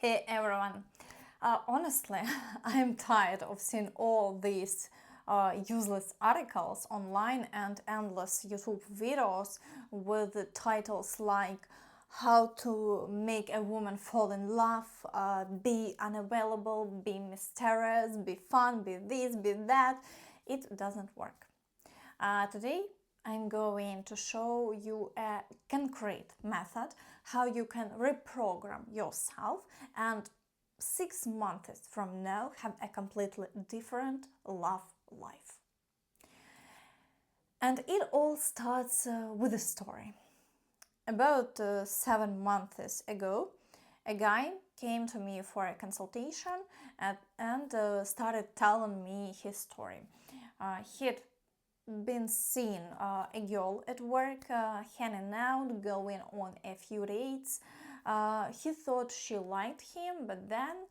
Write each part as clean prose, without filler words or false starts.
Hey everyone. Honestly, I'm tired of seeing all these useless articles online and endless YouTube videos with the titles like how to make a woman fall in love, be unavailable, be mysterious, be fun, be this, be that. It doesn't work. Today, I'm going to show you a concrete method how you can reprogram yourself and 6 months from now have a completely different love life. And it all starts with a story. About 7 months ago, a guy came to me for a consultation and started telling me his story. He'd been seeing a girl at work, hanging out, going on a few dates. He thought she liked him, but then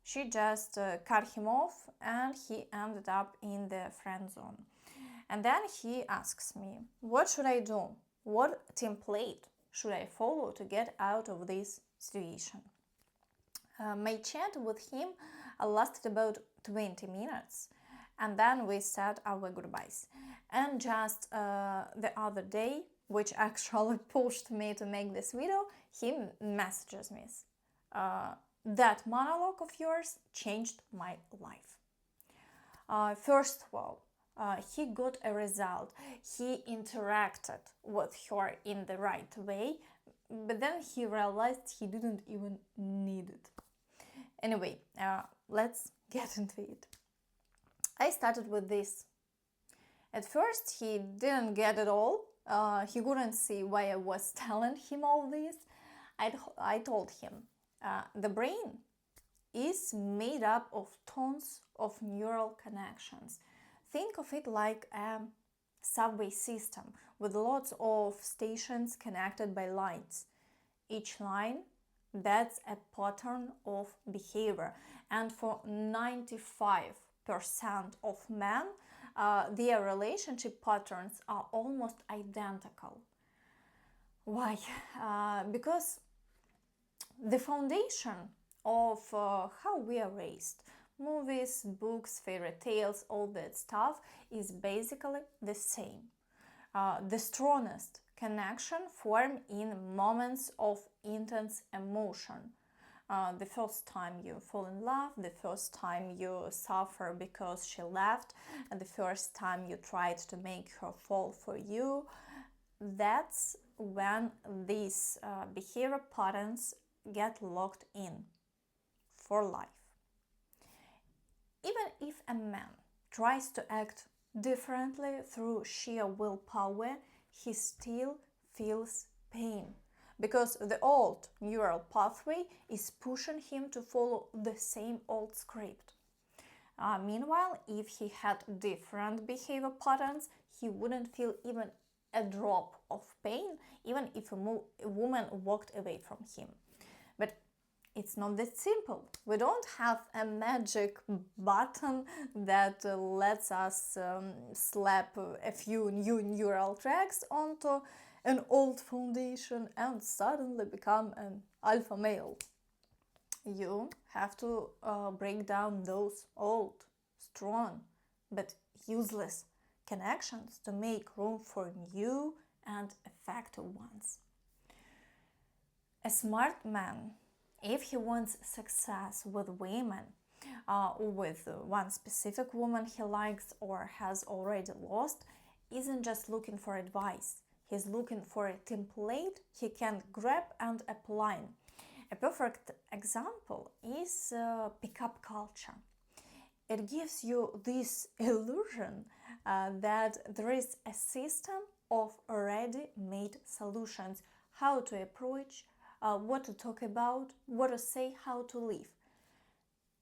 she just cut him off and he ended up in the friend zone. And then he asks me, what should I do? What template should I follow to get out of this situation? My chat with him lasted about 20 minutes and then we said our goodbyes. And just the other day, which actually pushed me to make this video, he messages me. That monologue of yours changed my life. First of all, he got a result. He interacted with her in the right way, but then he realized he didn't even need it. Anyway, let's get into it. I started with this. At first, he didn't get it all. He couldn't see why I was telling him all this. I told him, the brain is made up of tons of neural connections. Think of it like a subway system with lots of stations connected by lines. Each line, that's a pattern of behavior. And for 95% of men, their relationship patterns are almost identical. Why? Because the foundation of how we are raised, movies, books, fairy tales, all that stuff is basically the same. The strongest connection form in moments of intense emotion. The first time you fall in love, the first time you suffer because she left, and the first time you tried to make her fall for you, that's when these behavior patterns get locked in for life. Even if a man tries to act differently through sheer willpower, he still feels pain because the old neural pathway is pushing him to follow the same old script. Meanwhile, if he had different behavior patterns, he wouldn't feel even a drop of pain, even if a woman walked away from him. But it's not that simple. We don't have a magic button that lets us slap a few new neural tracks onto an old foundation and suddenly become an alpha male. You have to break down those old, strong, but useless connections to make room for new and effective ones. A smart man, if he wants success with women, or with one specific woman he likes or has already lost, isn't just looking for advice. He's looking for a template he can grab and apply. A perfect example is pickup culture. It gives you this illusion that there is a system of already made solutions, how to approach, what to talk about, what to say, how to live.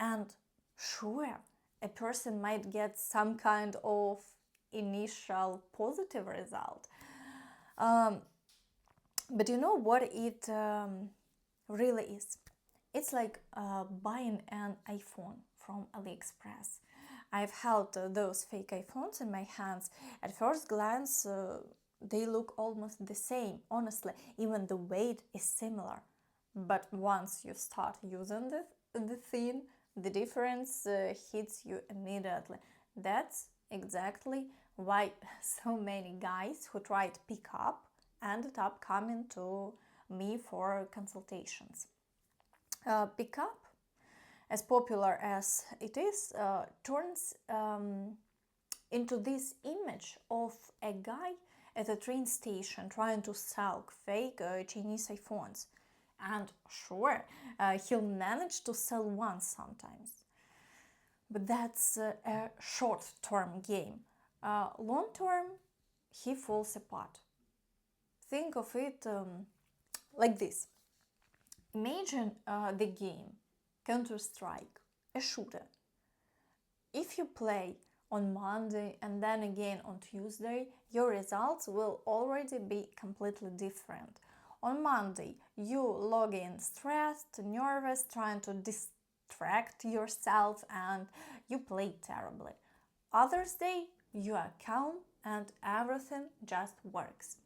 And sure, a person might get some kind of initial positive result. But you know what it really is? It's like buying an iPhone from AliExpress. I've held those fake iPhones in my hands. At first glance, they look almost the same, honestly. Even the weight is similar. But once you start using the thing, the difference hits you immediately. That's exactly why so many guys who tried pickup ended up coming to me for consultations. Pickup, as popular as it is, turns into this image of a guy at a train station trying to sell fake Chinese iPhones. And sure, he'll manage to sell one sometimes. But that's a short-term game. Long-term, he falls apart. Think of it like this. Imagine the game Counter-Strike, a shooter. If you play on Monday and then again on Tuesday, your results will already be completely different. On Monday, you log in stressed, nervous, trying to distract yourself, and you play terribly. Others day, you are calm and everything just works.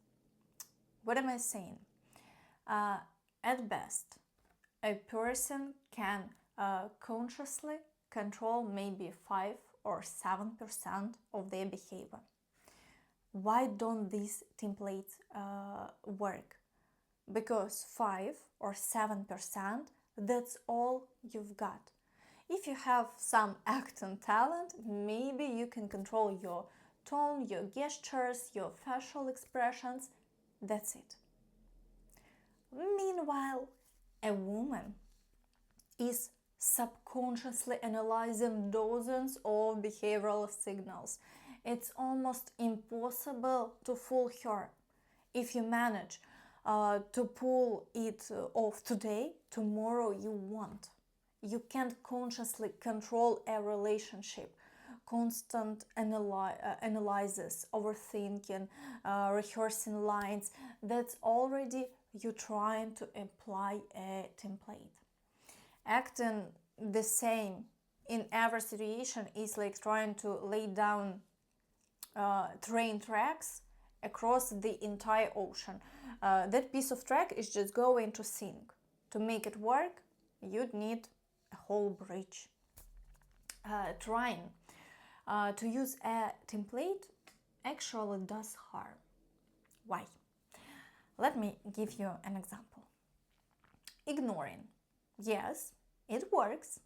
What am I saying? At best, a person can consciously control maybe 5 or 7% of their behavior. Why don't these templates work? Because 5 or 7%, that's all you've got. If you have some acting talent, maybe you can control your tone, your gestures, your facial expressions. That's it. Meanwhile, a woman is subconsciously analyzing dozens of behavioral signals. It's almost impossible to fool her. If you manage to pull it off today, tomorrow you won't. You can't consciously control a relationship. Constant analysis, overthinking, rehearsing lines, that's already you trying to apply a template. Acting the same in every situation is like trying to lay down train tracks across the entire ocean. That piece of track is just going to sink. To make it work, you'd need a whole bridge. Trying to use a template actually does harm. Why? Let me give you an example. Ignoring. Yes, it works,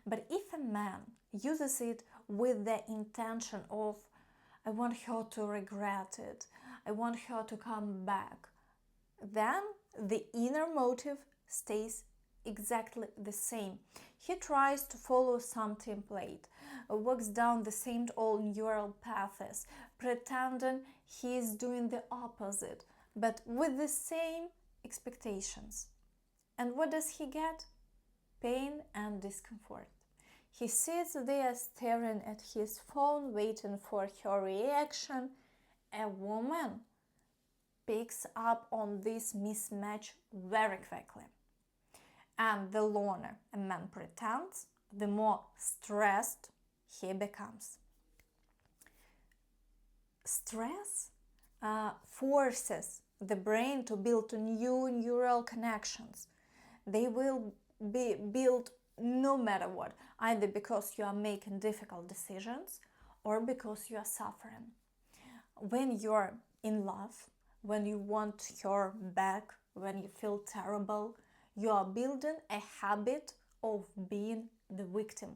but if a man uses it with the intention of, I want her to regret it, I want her to come back, then the inner motive stays exactly the same. He tries to follow some template, walks down the same old neural paths, pretending he is doing the opposite, but with the same expectations. And what does he get? Pain and discomfort. He sits there staring at his phone, waiting for her reaction. A woman picks up on this mismatch very quickly. And the longer a man pretends, the more stressed he becomes. Stress forces the brain to build new neural connections. They will be built no matter what, either because you are making difficult decisions or because you are suffering. When you're in love, when you want her back, when you feel terrible, you are building a habit of being the victim.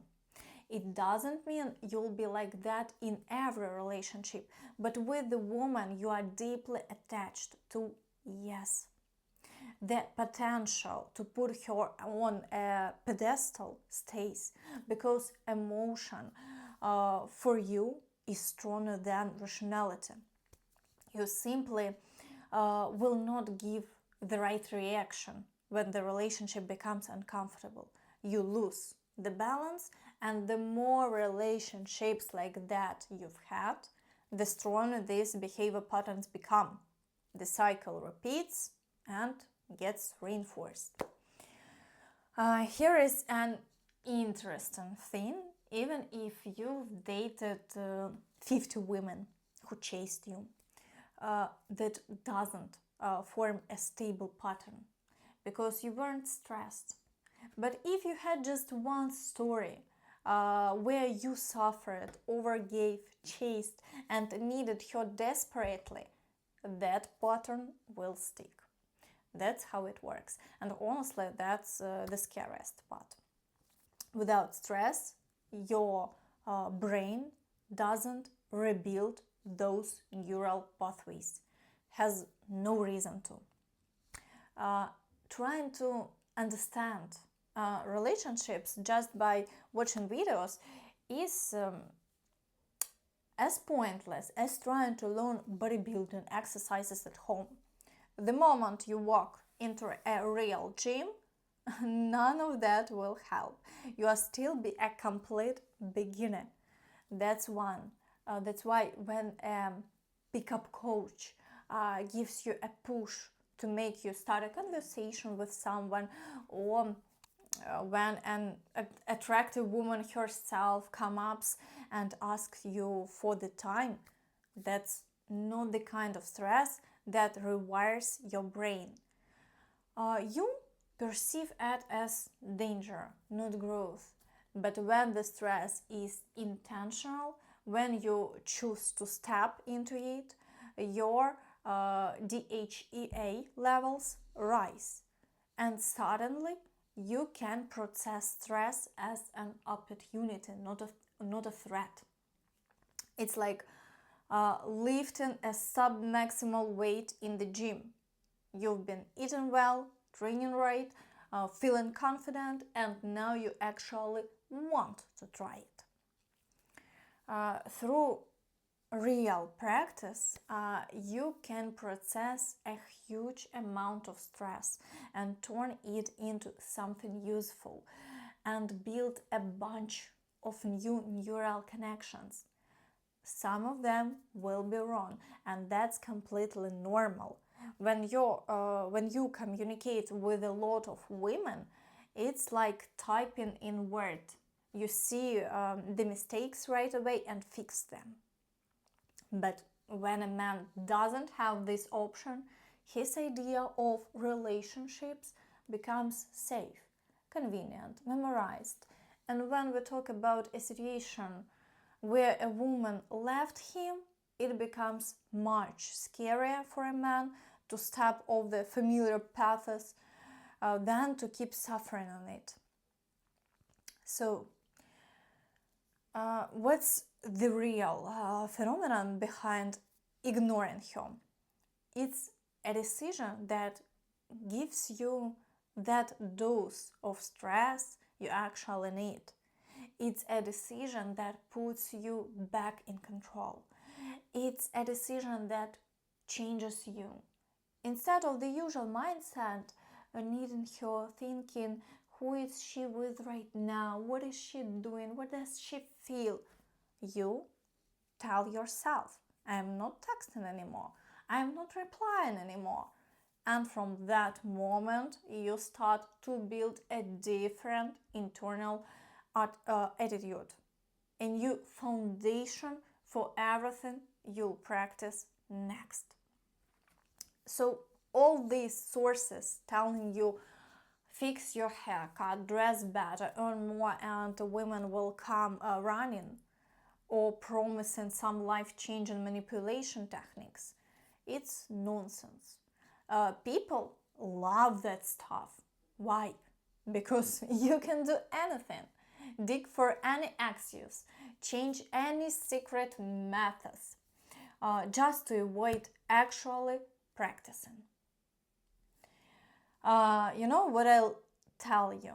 It doesn't mean you'll be like that in every relationship, but with the woman you are deeply attached to, yes. The potential to put her on a pedestal stays because emotion for you is stronger than rationality. You simply will not give the right reaction when the relationship becomes uncomfortable. You lose the balance, and the more relationships like that you've had, the stronger these behavior patterns become. The cycle repeats and gets reinforced. Here is an interesting thing. Even if you've dated 50 women who chased you, that doesn't form a stable pattern. because you weren't stressed. But if you had just one story where you suffered, overgave, chased, and needed her desperately, that pattern will stick. That's how it works. And honestly, that's the scariest part. Without stress, your brain doesn't rebuild those neural pathways. Has no reason to. Trying to understand relationships just by watching videos is as pointless as trying to learn bodybuilding exercises at home. The moment you walk into a real gym, none of that will help. You will still be a complete beginner. That's why when a pickup coach gives you a push to make you start a conversation with someone, or when an attractive woman herself comes up and asks you for the time, that's not the kind of stress that rewires your brain. You perceive it as danger, not growth. But when the stress is intentional, when you choose to step into it, your DHEA levels rise. And suddenly, you can process stress as an opportunity, not a threat. It's like lifting a sub-maximal weight in the gym. You've been eating well, training right, feeling confident, and now you actually want to try it. Through real practice, you can process a huge amount of stress and turn it into something useful and build a bunch of new neural connections. Some of them will be wrong, and that's completely normal. When you communicate with a lot of women, it's like typing in Word. You see the mistakes right away and fix them. But when a man doesn't have this option, his idea of relationships becomes safe, convenient, memorized. And when we talk about a situation where a woman left him, it becomes much scarier for a man to step off the familiar paths than to keep suffering on it. So, what's the real phenomenon behind ignoring him? It's a decision that gives you that dose of stress you actually need. It's a decision that puts you back in control. It's a decision that changes you. Instead of the usual mindset, needing her, thinking, who is she with right now? What is she doing? What does she feel? You tell yourself, I am not texting anymore. I am not replying anymore. And from that moment, you start to build a different internal attitude, a new foundation for everything you'll practice next. So all these sources telling you fix your haircut, dress better, earn more, and women will come running, or promising some life-changing manipulation techniques, it's nonsense. People love that stuff. Why? Because you can do anything. Dig for any excuse, change any secret methods, just to avoid actually practicing. You know what I'll tell you?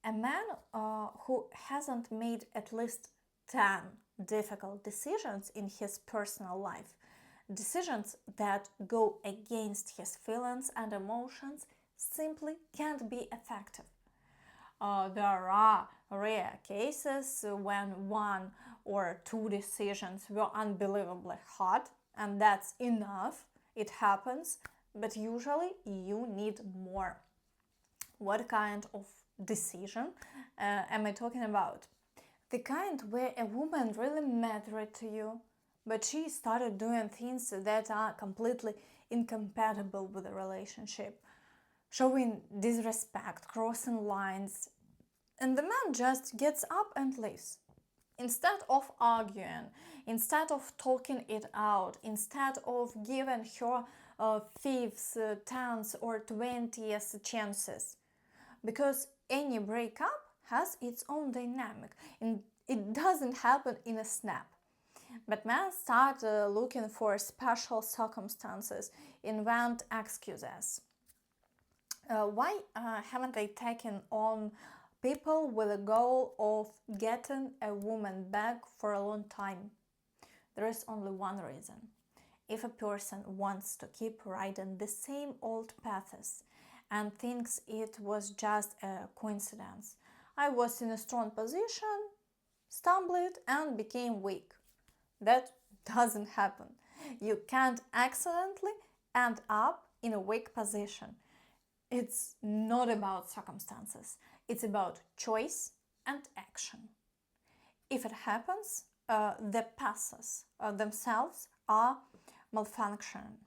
A man who hasn't made at least 10 difficult decisions in his personal life, decisions that go against his feelings and emotions, simply can't be effective. There are rare cases when one or two decisions were unbelievably hard, and that's enough. It happens, but usually you need more. What kind of decision am I talking about? The kind where a woman really mattered to you, but she started doing things that are completely incompatible with the relationship. showing disrespect, crossing lines, and the man just gets up and leaves. Instead of arguing, instead of talking it out, instead of giving her fifths, tenths, or 20th chances. Because any breakup has its own dynamic, and it doesn't happen in a snap. But men start looking for special circumstances, invent excuses. Why haven't I taken on people with a goal of getting a woman back for a long time? There is only one reason. If a person wants to keep riding the same old paths and thinks it was just a coincidence, I was in a strong position, stumbled, and became weak. That doesn't happen. You can't accidentally end up in a weak position. It's not about circumstances, it's about choice and action. If it happens, the paths themselves are malfunctioning.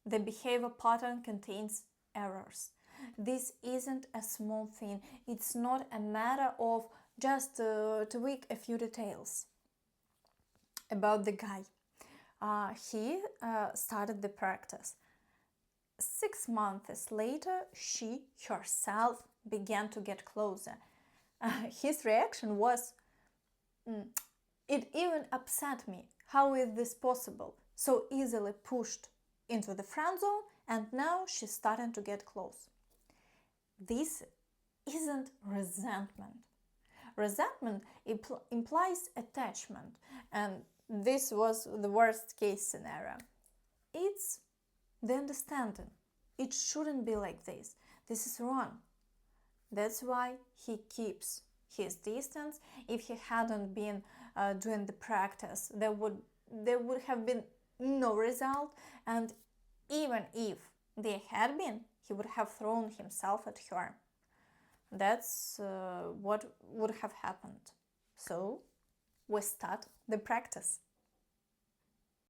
The behavior pattern contains errors. This isn't a small thing, it's not a matter of just tweak a few details. About the guy, he started the practice. 6 months later, she herself began to get closer. His reaction was, it even upset me. How is this possible? So easily pushed into the friend zone, and now she's starting to get close. This isn't resentment. Resentment implies attachment, and this was the worst case scenario. It's the understanding. It shouldn't be like this. This is wrong. That's why he keeps his distance. If he hadn't been doing the practice, there would have been no result, and even if there had been, he would have thrown himself at her. That's what would have happened. So we start the practice.